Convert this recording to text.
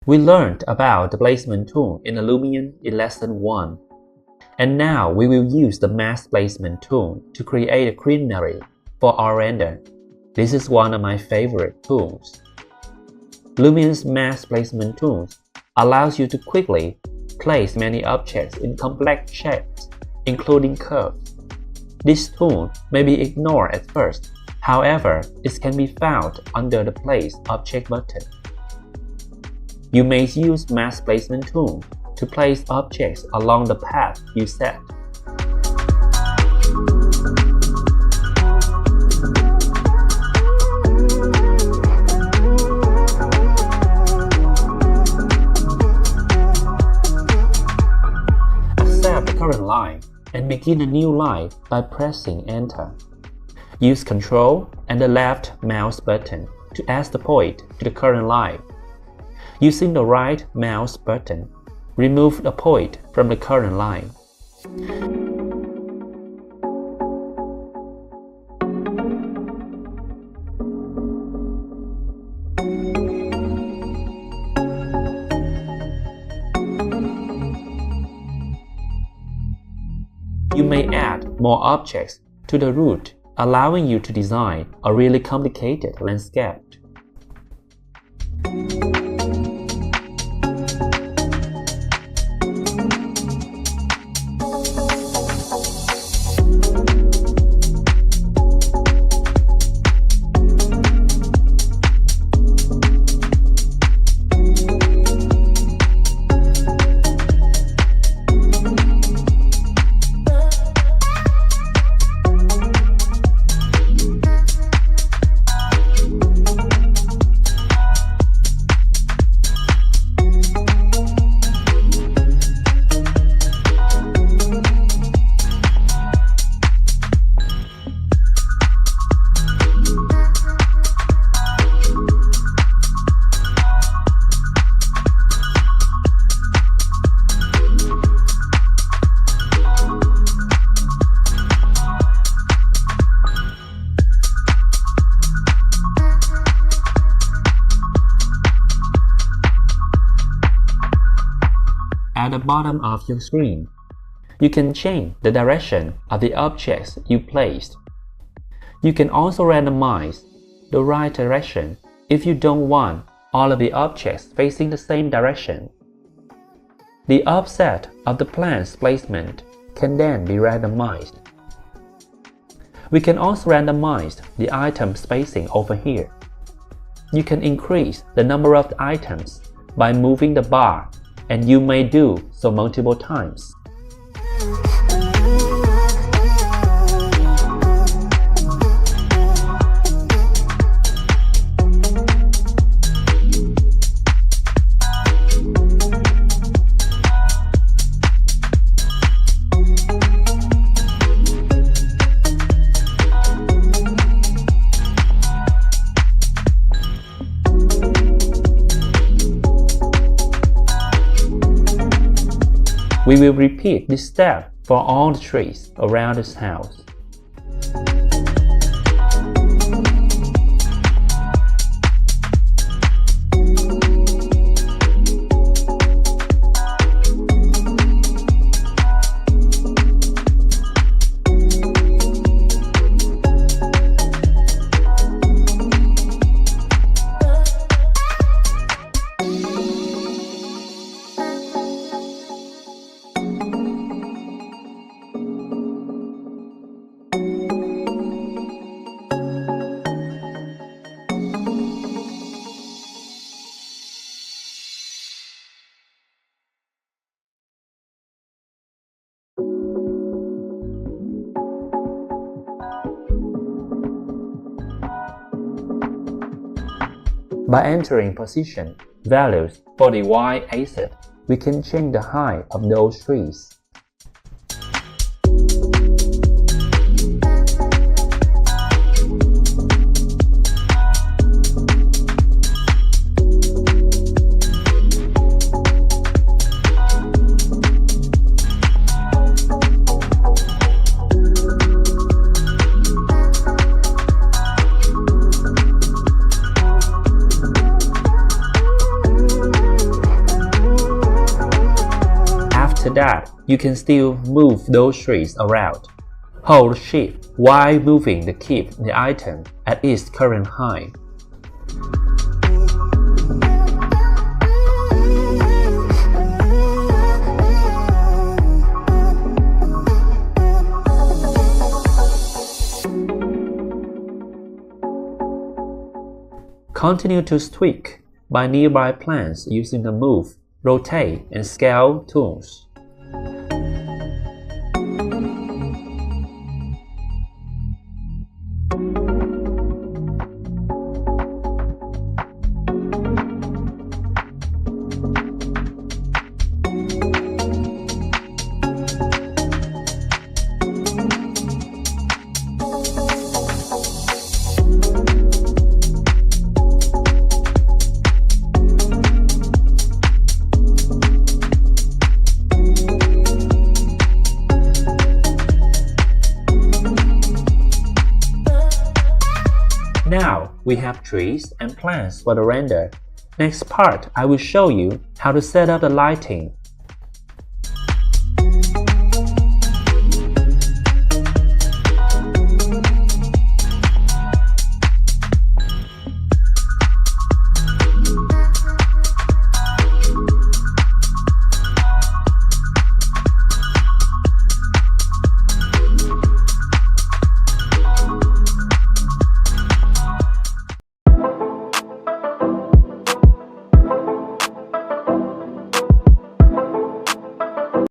We learned about the placement tool in the Lumion in lesson 1. And now we will use the mask placement tool to create a greenery for our render. This is one of my favorite tools. Lumion's mask placement tools allows you to quickly place many objects in complex shapes, including curves. This tool may be ignored at first, however, it can be found under the Place Object button. You may use mask placement tool to place objects along the path you set. Accept the current line and begin a new line by pressing Enter. Use Ctrl and the left mouse button to add the point to the current line. Using the right mouse button, remove the point from the current line. You may add more objects to the route, allowing you to design a really complicated landscape. At the bottom of your screen, you can change the direction of the objects you placed. You can also randomize the right direction if you don't want all of the objects facing the same direction. The offset of the plan's placement can then be randomized. We can also randomize the item spacing over here. You can increase the number of items by moving the bar, and you may do so multiple times. We will repeat this step for all the trees around this house. By entering position values for the y-axis, we can change the height of those trees. that, you can still move those trees around. Hold Shift while moving to keep the item at its current height. Continue to tweak by nearby plants using the Move, Rotate, and Scale tools. Now we have trees and plants for the render. Next part, I will show you how to set up the lighting